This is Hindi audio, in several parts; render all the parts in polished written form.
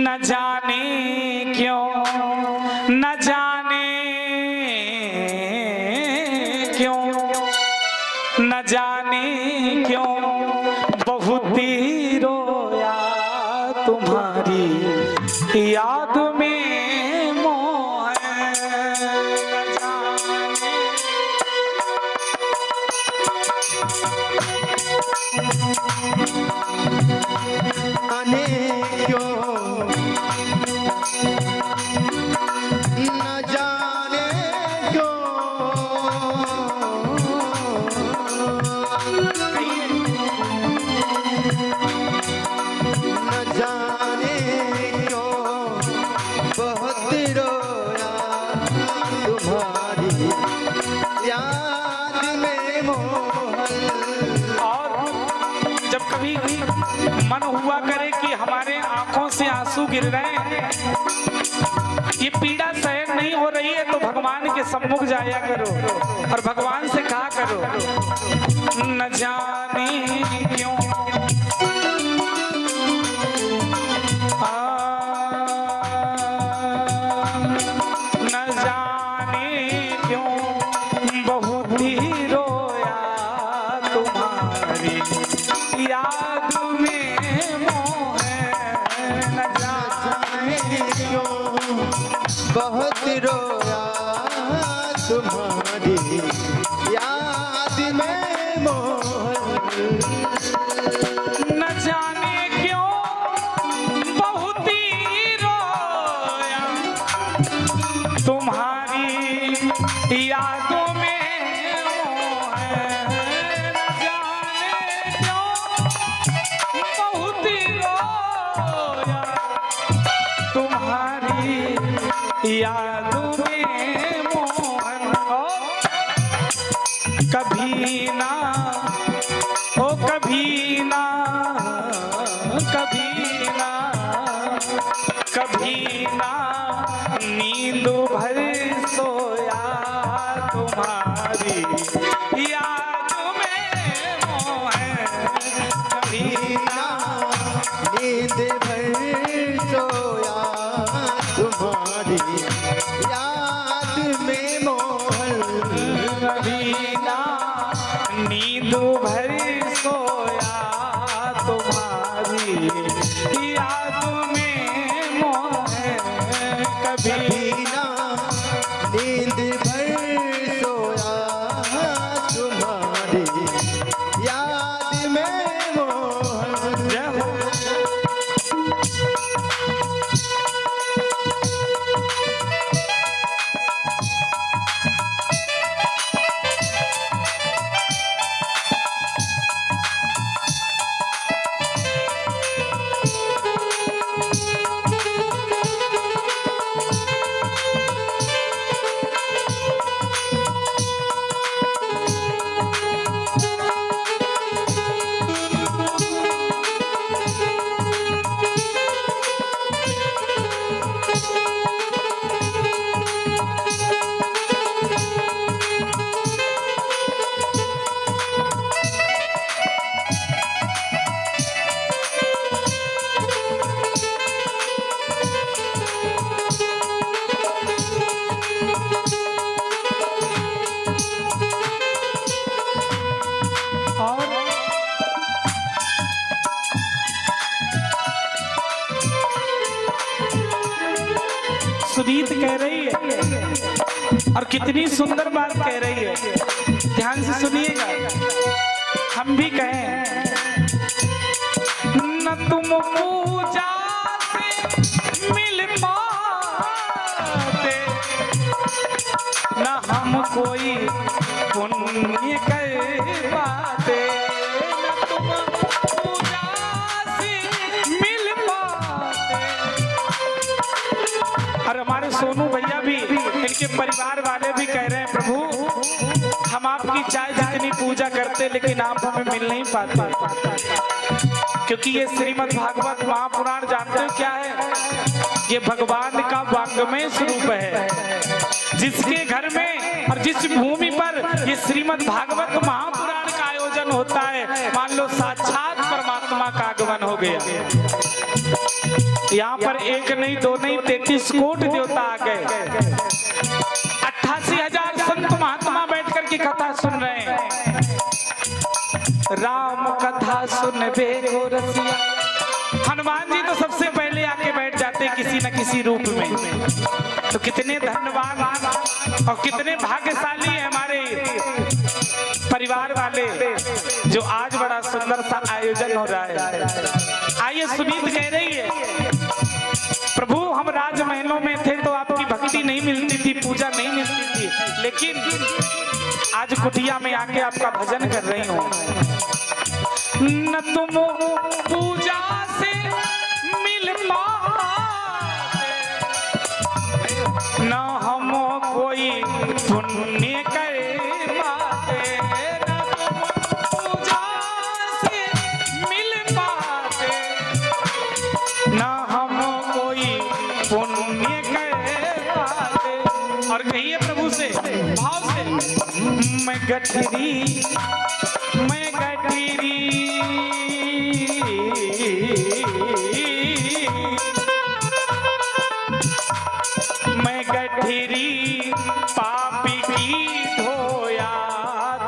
न जाने क्यों, न जाने क्यों, न जाने क्यों बहुत ही रोया तुम्हारी याद में मोह जाने क्यों, न जाने क्यों, न जाने क्यों बहुत रोया तुम्हारी याद में मोहन। और जब कभी मन हुआ करे कि हमारे आंखों से आंसू गिर रहे हैं, ये पीड़ा सहन नहीं हो रही है, तो भगवान के सम्मुख जाया करो और भगवान से कहा करो न जाने क्यों न जाने क्यों बहुत ही रोया तुम्हारी याद में मोह न जाने क्यों बहुत रोया तुम्हारी याद में मोहन। न जाने क्यों बहुत ही रोया तुम्हारी यादों में मोह न जाने क्यों बहुत ही रोया तुम्हारी यादों में मोहन। कभी ना ओ कभी ना, कभी ना, कभी ना नींद भर सोया तुम्हारी याद में मोह कभी ना नींद भर सोया तुम्हारी याद में मोहन। कभी ना नींद भर सोया तुम्हारी याद में मोह कभी ना नींद भर सोया तुम्हारी याद में मोहन। जय हो। सुनीत कह रही है और कितनी सुंदर बात कह रही है, ध्यान से सुनिएगा। हम भी कहें न तुम पूजा से मिल पाते, न हम कोई पुण्य कर पाते, न तुम पूजा से मिल पाते। और हमारे सोनू भैया भी, इनके परिवार वाले भी कह रहे हैं प्रभु हम आपकी चाहे जितनी पूजा करते लेकिन आप हमें मिल नहीं पाते, क्योंकि ये श्रीमद् भागवत महापुराण जानते हो क्या है? ये भगवान का वांग्मय स्वरूप है। जिसके घर में और जिस भूमि पर ये श्रीमद् भागवत महापुराण का आयोजन होता है, मान लो साक्षात परमात्मा का आगमन हो गया। यहाँ पर एक नहीं, दो नहीं, 33 कोटि देवता आ गए। 88,000 संत महात्मा बैठ कर की कथा सुन रहे हैं। राम कथा सुन बेगो रसिया। हनुमान जी तो सबसे पहले आके बैठ जाते किसी न किसी रूप में। तो कितने धन्यवाद और कितने भाग्यशाली हैं हमारे परिवार वाले जो आज बड़ा सुंदर सा आयोजन हो रहा है। आइए, सुनीत कह रही है, प्रभु हम राजमहलों में थे तो आपकी भक्ति नहीं मिलती थी, पूजा नहीं मिलती थी, लेकिन आज कुटिया में आके आपका भजन कर रही हूँ। न तुम पूजा से मिल पाते, न हम कोई पुण्य कर पाते। न तुम पूजा से मिल पाते, न हम कोई पुण्य कर पाते। और कहिए प्रभु से भाव से, मैं गठरी, मैं गठरी, मैं गठरी पापी की धोया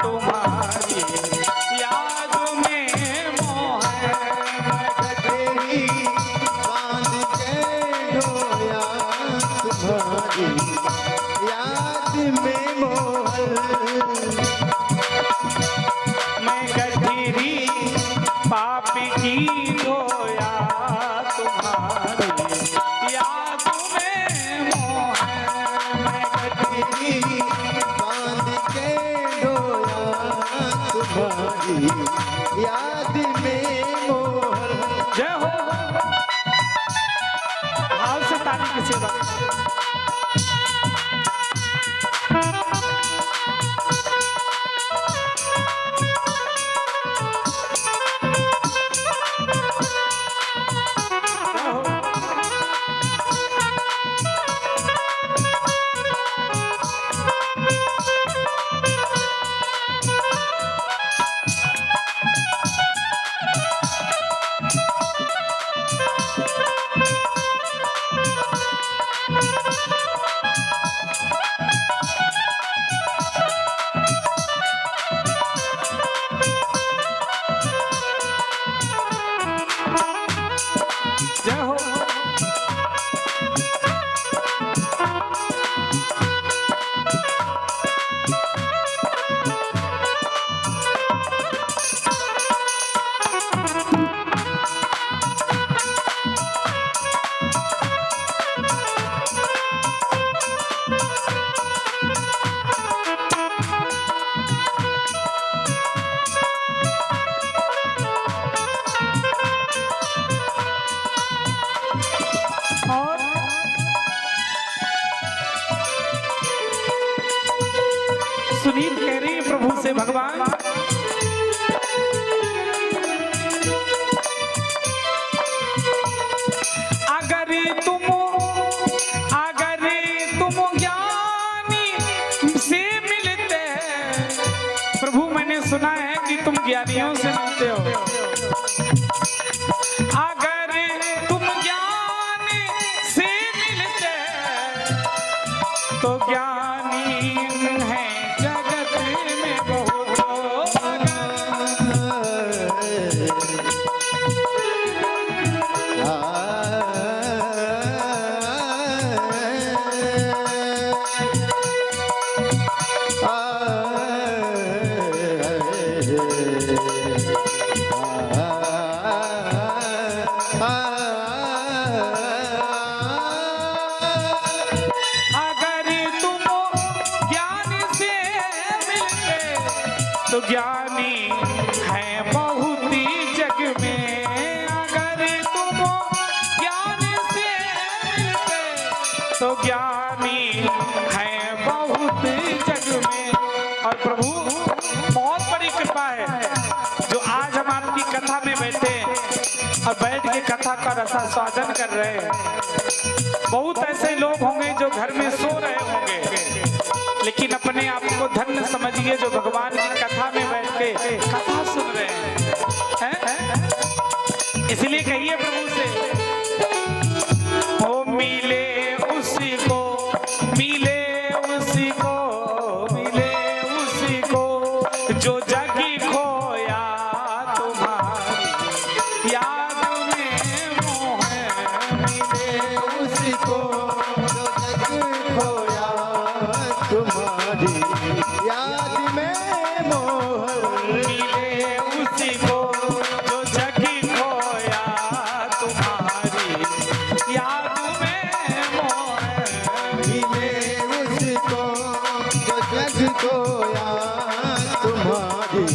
तुम्हारी याद में मोह। मैं गठरी बांध के ढोया तुम्हारी याद में मोहन। मैं गठरी पापी की धोया तुम्हारी याद में मोह। मैं गठरी बांध के ढोया तुम्हारी याद में मोहन। जय हो। भाव से ताली की सेवा। जय हो। और सुनीत कह रही है प्रभु से, भगवान अगर तुम ज्ञानी से मिलते, प्रभु मैंने सुना है कि तुम ज्ञानियों से मिलते हो। अगर तुम ज्ञानी से मिलते तो ज्ञानी है जगत में बहुत। तो ज्ञानी है बहुत ही जग में। अगर तुम ज्ञान से मिलते तो ज्ञानी है बहुत जग में। और प्रभु बहुत बड़ी कृपा है जो आज हम आपकी कथा में बैठे और बैठ के कथा का रसास्वादन कर रहे हैं। बहुत ऐसे लोग होंगे जो घर में सो रहे होंगे, लेकिन अपने आप को धन्य समझिए जो भगवान की कथा में बैठ के कथा सुन रहे हैं। इसलिए कहिए प्रभु से, उसको जो जग खोया तुम्हारी याद में मोहन मिले उसी को जो जग खोया तुम्हारी याद में मोहन मिले उसको जो जग खोया तुम्हारी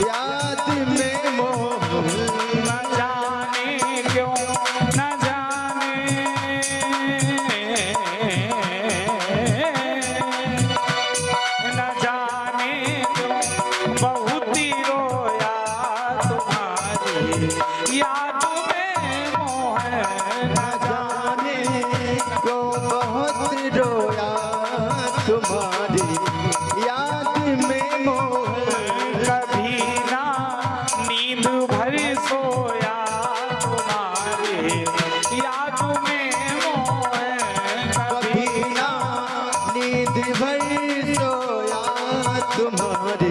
याद में मोहन न जाने क्यों न जाने न जाने क्यों बहुत ही रोया तुम्हारी याद में मोहन न जाने को बहुत रोया तुम्हारी याद में मोहन कभी ना नींद भर सोया तुम्हारे याद में मोहन कभी ना नींद भर सोया तुम्हारी